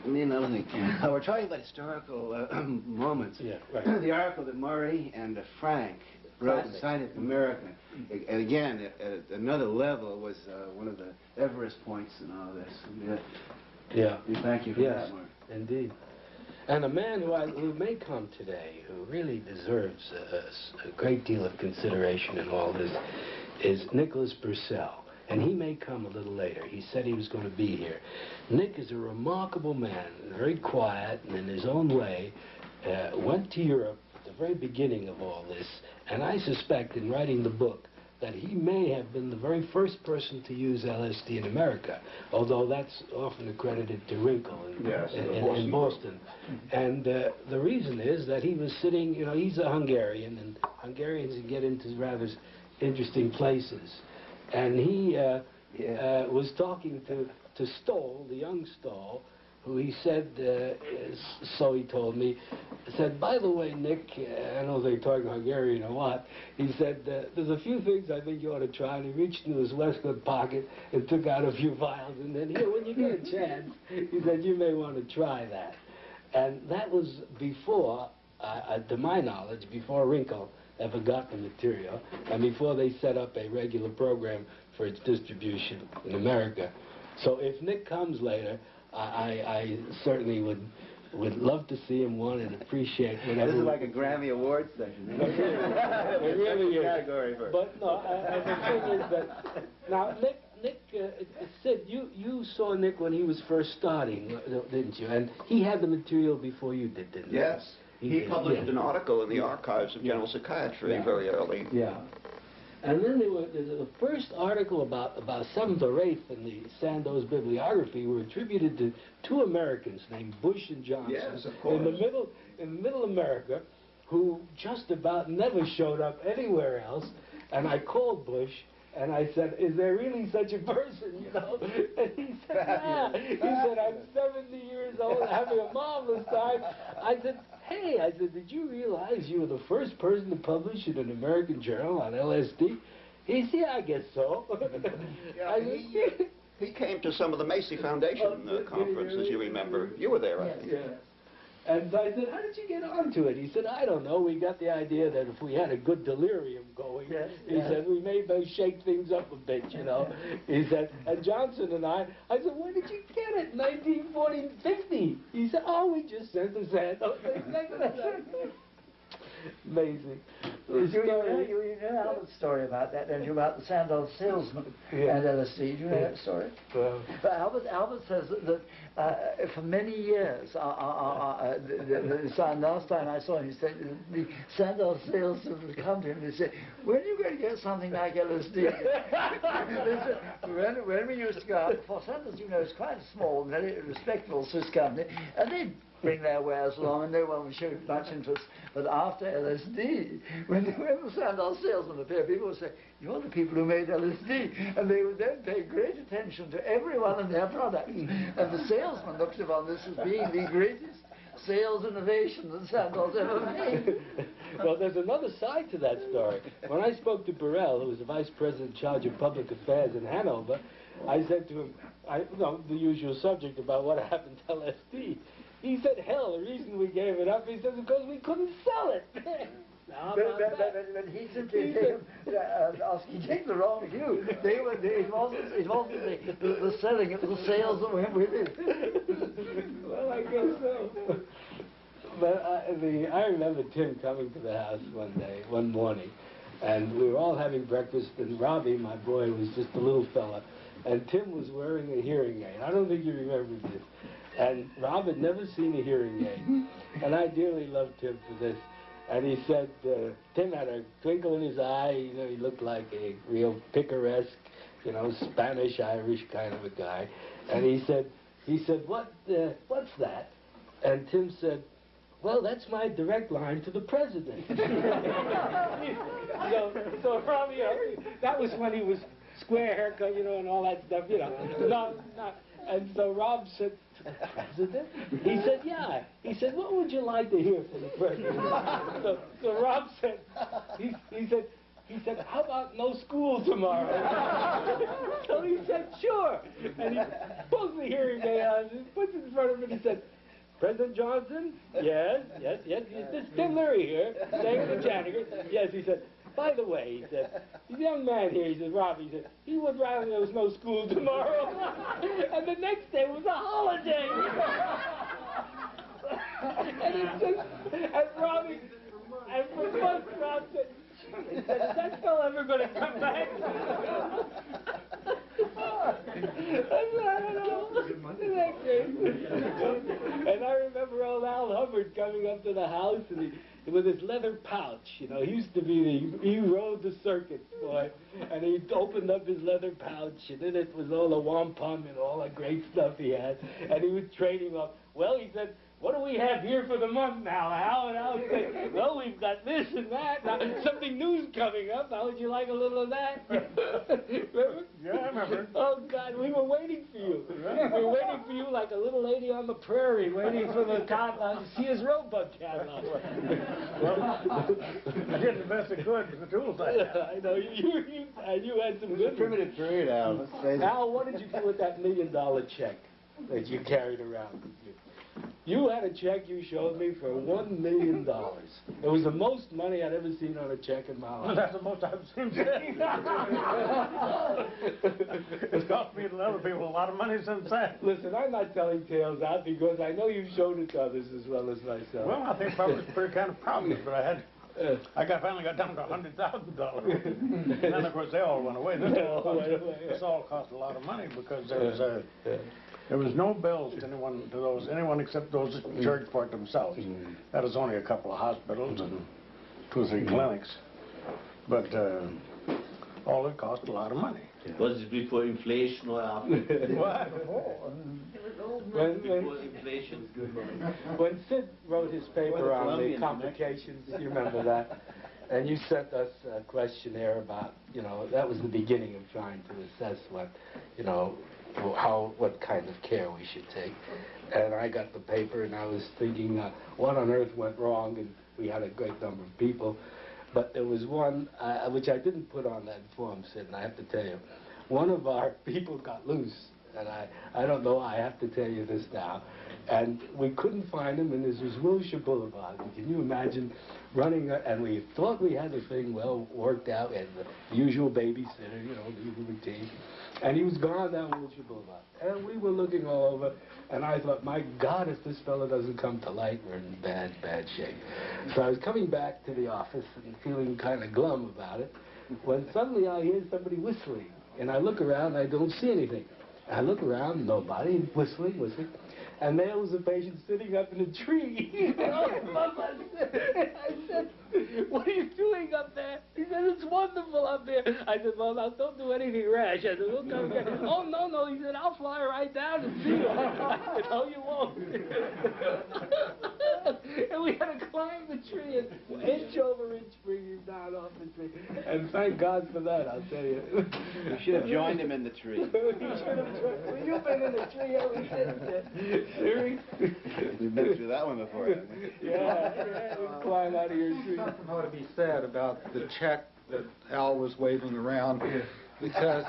I mean, another thing. We're talking about historical moments. Yeah, right. The article that Murray and Frank wrote in Scientific American, and again, at another level, was one of the Everest points in all this. Yeah. We thank you for that, Murray. Indeed. And a man who may come today, who really deserves a great deal of consideration in all this, is Nicholas Purcell. And he may come a little later. He said he was going to be here. Nick is a remarkable man, very quiet and in his own way, went to Europe at the very beginning of all this, and I suspect in writing the book that he may have been the very first person to use LSD in America, although that's often accredited to Wrinkle in Boston. And the reason is that he was sitting, you know, he's a Hungarian, and Hungarians get into rather interesting places. And he was talking to Stoll, the young Stoll, who he said, so he told me, said, by the way, Nick, I don't know if they're talking Hungarian or what, he said, there's a few things I think you ought to try. And he reached into his waistcoat pocket and took out a few vials. And then, here, when you get a chance, he said, you may want to try that. And that was before, to my knowledge, before Wrinkle ever got the material, and before they set up a regular program for its distribution in America. So if Nick comes later, I certainly would love to see him, one, and appreciate whatever. This is like a Grammy Awards session. It really is. Category for. But no, the thing is that now Nick, Sid, you saw Nick when he was first starting, didn't you? And he had the material before you did, didn't he? Yes. He published an article in the Archives of General Psychiatry very early. Yeah. And then there's the first article about 7th or 8th in the Sandoz bibliography were attributed to two Americans named Bush and Johnson. Yes, of course. In middle America, who just about never showed up anywhere else. And I called Bush and I said, is there really such a person, you know? And he said, yeah. He said, I'm 70 years old, having a marvelous time. I said, hey, I said, did you realize you were the first person to publish in an American journal on LSD? He said, yeah, I guess so. He came to some of the Macy Foundation conferences, you remember. You were there, I think. Yeah. And I said, how did you get onto it? He said, I don't know. We got the idea that if we had a good delirium going, he said, we may shake things up a bit, you know. He said, and Johnson and I said, when did you get it? 1940, 50. He said, oh, we just sent the Sandoz. Amazing. You know Albert's story about that, don't you, about the Sandoz salesman and LSD. Do you know that story? But Albert says that for many years, last time I saw him, he said the Sandoz salesman would come to him and say, when are you going to get something like LSD? when we used to go out, for Sandoz, you know, it's quite a small, very respectable Swiss company, and they'd bring their wares along and no one would show much interest. But after LSD, when the Sandoz salesman appeared, people would say, you're the people who made LSD. And they would then pay great attention to every one of their products. And the salesman looked upon this as being the greatest sales innovation that Sandoz ever made. Well, there's another side to that story. When I spoke to Burrell, who was the vice president in charge of public affairs in Hanover, I said to him, the usual subject about what happened to LSD. He said, hell, the reason we gave it up, he said, because we couldn't sell it. But he simply he took the wrong view. It wasn't the selling, it was the sales that went with it. Well, I guess so. But I remember Tim coming to the house one morning, and we were all having breakfast, and Robbie, my boy, was just a little fella, and Tim was wearing a hearing aid. I don't think you remember this. And Rob had never seen a hearing aid. And I dearly loved Tim for this. And he said, Tim had a twinkle in his eye. You know, he looked like a real picaresque, you know, Spanish-Irish kind of a guy. And he said, what's that? And Tim said, well, that's my direct line to the president. So Robbie, that was when he was square haircut, you know, and all that stuff, you know. No. And so Rob said to the president, he said, yeah. He said, what would you like to hear from the president? So Rob said, he said, how about no school tomorrow? So he said, sure. And he pulls the hearing aid on, puts it in front of him, and he said, President Johnson? Yes. This is Tim Leary here, staying with the janitor. Yes, he said, by the way, he said, the young man here, he said, Rob, he said, he would rather there was no school tomorrow. And the next day was a holiday. and Robbie, and for months, Rob said, is that fellow ever going to come back? Isn't that great? And I remember old Al Hubbard coming up to the house and with his leather pouch, you know, he used to be he rode the circuits, boy, and he opened up his leather pouch, and in it was all the wampum and all the great stuff he had, and he was trading off. Well, he said, what do we have here for the month now, Al? And Al said, well, we've got this and that. Now, something new's coming up. How would you like a little of that? Remember? Yeah, I remember. Oh, God, we were waiting for you. We were waiting for you like a little lady on the prairie waiting for the catalog to see his roebuck catalog. Well, I did the best I could with the tools I had. I know. You had some good Primitive period, Al. Let's face it. Al, what did you do with that $1 million check that you carried around with you? You had a check you showed me for $1 million. It was the most money I'd ever seen on a check in my life. Well, that's the most I've seen today. It's cost me and other people a lot of money since then. Listen, I'm not telling tales out because I know you've shown it to others as well as myself. Well, I think I was pretty kind of proud of it, but I finally got down to $100,000. And then, of course, they all went away. This all cost a lot of money because there was no bills to anyone except those that charged for it themselves. That was only a couple of hospitals and 2 or 3 clinics. But all it cost a lot of money. Was it before inflation or after? What? Before inflation. When Sid wrote his paper on the complications, you remember that? And you sent us a questionnaire about, you know, that was the beginning of trying to assess what, you know, what kind of care we should take. And I got the paper and I was thinking, what on earth went wrong? And we had a great number of people. But there was one, which I didn't put on that form, Sid, and I have to tell you, one of our people got loose. And I don't know, I have to tell you this now. And we couldn't find him, and this was Wilshire Boulevard. And can you imagine running, and we thought we had the thing well worked out, and the usual babysitter, you know, the usual routine. And he was gone down Wilshire Boulevard. And we were looking all over, and I thought, my God, if this fellow doesn't come to light, we're in bad, bad shape. So I was coming back to the office and feeling kind of glum about it, when suddenly I hear somebody whistling. And I look around, I don't see anything. I look around, nobody, whistling. And there was a patient sitting up in a tree. I said, what are you doing up there? He said, it's wonderful up there. I said, well, now, don't do anything rash. I said, we'll come again. Oh, no. He said, I'll fly right down and see you. I said, no, you won't. And we had to climb the tree and inch over inch bring him down off the tree. And thank God for that, I'll tell you. You should have joined him in the tree. You should have joined. Well, you've been in the tree ever since. Leary? We've been through that one before. Yeah, we'll climb out of your tree. Something ought to be said about the check that Al was waving around, because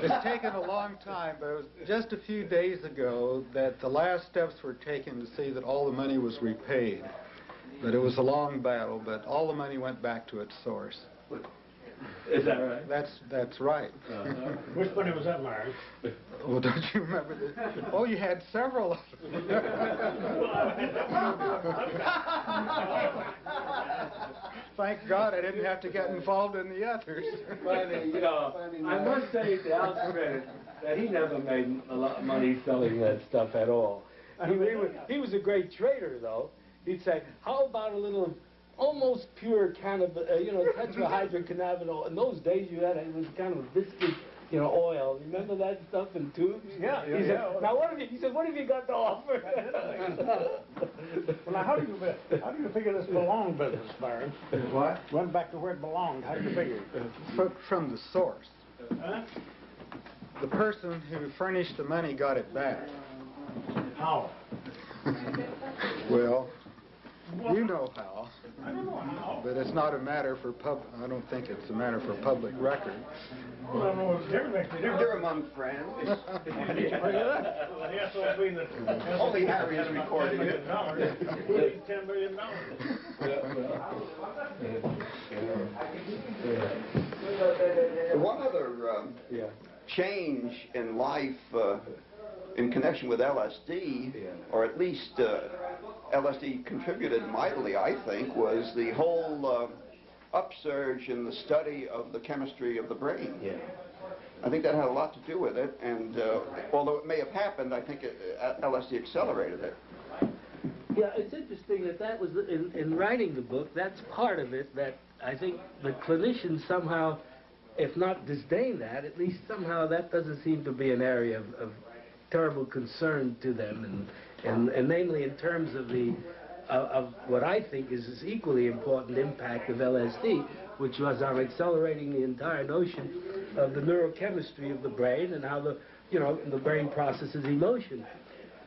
it's taken a long time, but it was just a few days ago that the last steps were taken to see that all the money was repaid. But it was a long battle, but all the money went back to its source. Is that right? That's right. Which money was that, Myron? Well, don't you remember this? Oh, you had several of them. Thank God I didn't have to get involved in the others. Funny, you know, I must say to Al's credit that he never made a lot of money selling that stuff at all. He was a great trader, though. He'd say, how about a little almost pure tetrahydrocannabinol. In those days, it was kind of a viscous you know, oil. Remember that stuff in tubes? Yeah, He yeah, said, yeah. now what have you? He said, what have you got to offer? Well, now, how do you figure this belong business, Byron? What? Went back to where it belonged. How do you figure it? From the source. Huh? The person who furnished the money got it back. How? Well, you know how. I don't know how. But it's not a matter for I don't think it's a matter for public record. Well, I don't know what's different. They're among friends. Only Harry is recording it. $10 million. One other change in life in connection with LSD, or at least LSD contributed mightily, I think, was the whole upsurge in the study of the chemistry of the brain. Yeah. I think that had a lot to do with it, and although it may have happened, I think LSD accelerated it. Yeah, it's interesting that was, in writing the book, that's part of it, that I think the clinicians somehow, if not disdain that, at least somehow that doesn't seem to be an area of terrible concern to them, and namely in terms of of what I think is this equally important impact of LSD, which was on accelerating the entire notion of the neurochemistry of the brain and how the brain processes emotion.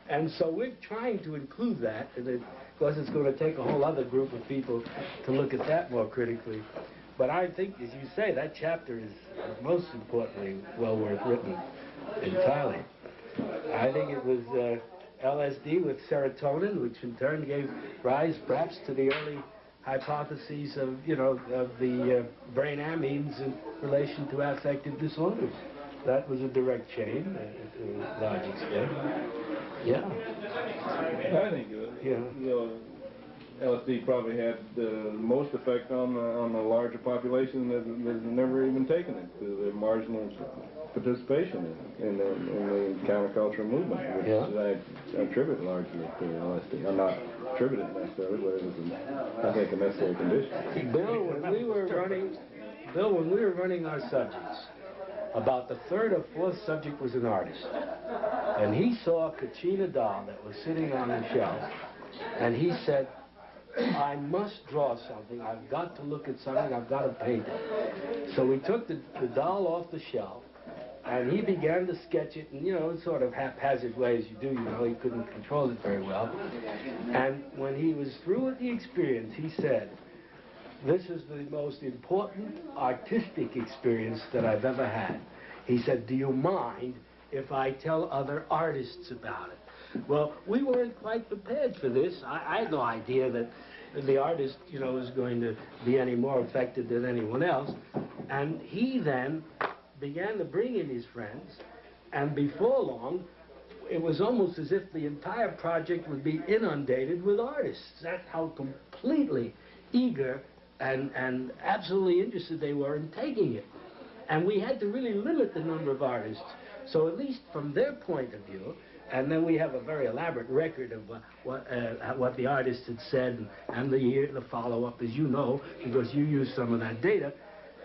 And so we're trying to include that, and of course it's going to take a whole other group of people to look at that more critically. But I think, as you say, that chapter is most importantly well worth written entirely. I think it was LSD with serotonin, which in turn gave rise perhaps to the early hypotheses of, of the brain amines in relation to affective disorders. That was a direct chain to a large extent. Yeah. I think LSD probably had the most effect on the larger population that has never even taken it, to the marginal participation in the countercultural movement, which I attribute largely to LSD. I'm not attributing it necessarily, but it was, I think, a necessary condition. Bill, when we were running our subjects, about the third or fourth subject was an artist. And he saw a Kachina doll that was sitting on the shelf, and he said, I must draw something. I've got to look at something. I've got to paint it. So we took the doll off the shelf, and he began to sketch it in, sort of haphazard ways you do, he couldn't control it very well. And when he was through with the experience, he said, this is the most important artistic experience that I've ever had. He said, do you mind if I tell other artists about it? Well, we weren't quite prepared for this. I had no idea that the artist, was going to be any more affected than anyone else. And he then began to bring in his friends, and before long, it was almost as if the entire project would be inundated with artists. That's how completely eager and absolutely interested they were in taking it. And we had to really limit the number of artists. So at least from their point of view, and then we have a very elaborate record of what the artists had said and the follow-up, as you know, because you used some of that data.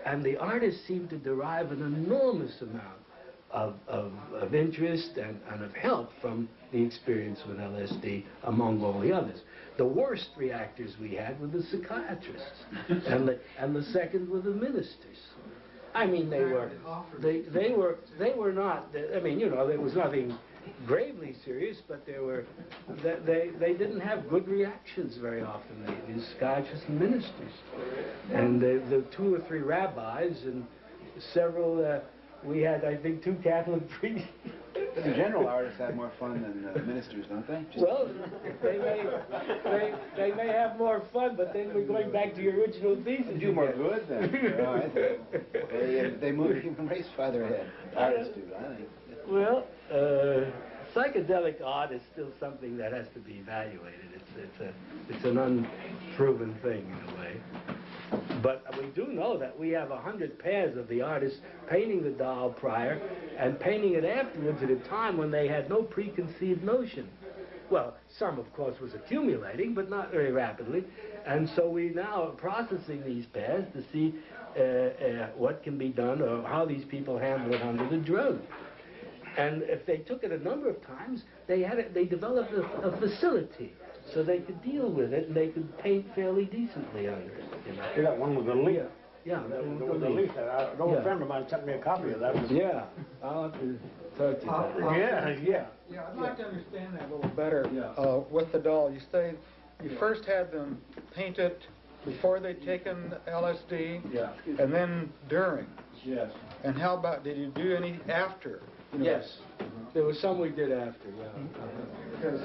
And the artists seemed to derive an enormous amount of interest and of help from the experience with LSD, among all the others. The worst reactors we had were the psychiatrists, and the second were the ministers. I mean, they were not. I mean, there was nothing gravely serious, but they didn't have good reactions very often. The psychiatrists and ministers, and the 2 or 3 rabbis and several. We had, I think, 2 Catholic priests. In general, artists have more fun than ministers, don't they? Well, they may have more fun, but then we're going back to your original thesis. They do more good then. They move the human race farther ahead. Artists do, I think. Well, psychedelic art is still something that has to be evaluated. It's an unproven thing in a way. But we do know that we have 100 pairs of the artists painting the doll prior and painting it afterwards at a time when they had no preconceived notion. Well, some, of course, was accumulating, but not very rapidly. And so we now are processing these pairs to see what can be done or how these people handle it under the drug. And if they took it a number of times, they developed a facility so they could deal with it and they could paint fairly decently under it. You know? Yeah, that one with the leaf. Yeah, there was a leaf. An old friend of mine sent me a copy of that. Yeah, I'll have to talk to you. Yeah. Yeah, I'd like to understand that a little better. With the doll, you say you first had them paint it before they'd taken LSD, and then during. Yes. And how about, did you do any after? Yes. There was some we did after, Because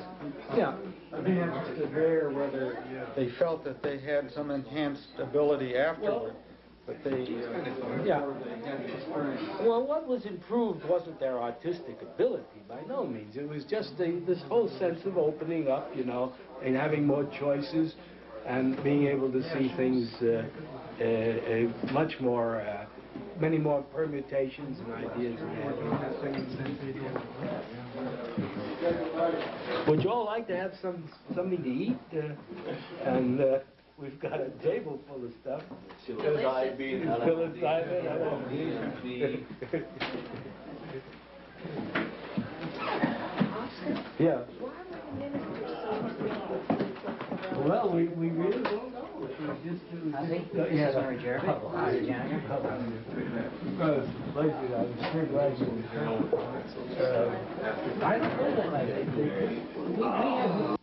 I'd be interested there whether they felt that they had some enhanced ability afterward. But they, Well, what was improved wasn't their artistic ability, by no means. It was just this whole sense of opening up, you know, and having more choices and being able to see things much more, many more permutations and ideas. Would you all like to have something to eat? We've got a table full of stuff. Psilocybin, LSD. Yeah. Well, we really don't know. Yes, sorry, Jeremy. I don't know that.